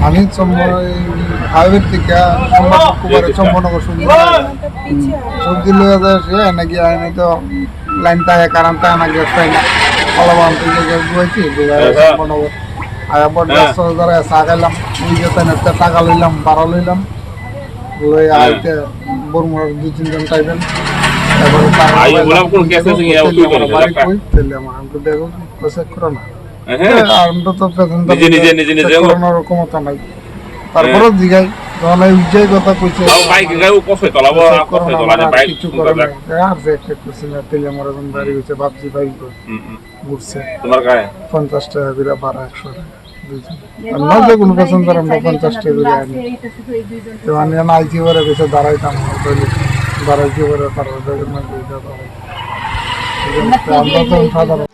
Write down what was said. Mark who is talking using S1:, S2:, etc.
S1: আমি হাইওয়ে থেকে চম্পনগর সবজি লয়ে যায় সে নাকি আমি তো লাইন তাহে কারণ তা না গ্যাস পাই না অলবান থেকে গ্যাস বইছি চম্পনগর আয়া পর রাস্তা ধরে চা খাইলাম ওই যে টাকা লইলাম ভাড়া লইলাম লই আইতে বরমুড়ার 2-3 জন টাইবেন তারপরে বাড়ি কই তেলে আমাকে দেখো প্রসেস করো না আর তো প্যাসেঞ্জার করানোর ক্ষমতা নাই তারপরে জিগাই যখন এই উজ্জাই কথা কইছে কিছু করে না আর যে একটা প্যাসেঞ্জার তেলে মরে যখন বাড়ি হয়েছে ভাবছি ভাই ঘুরছে 50 টাকা করে ভাড়া 100 টাকা না যে কোনো প্যাসেঞ্জার আমরা 50 টাকা করে আনি তো আমি আইছি পরে বেশি দাঁড়াইতাম দাঁড়াইছি পরে তারপরে আমরা তো সাধারণ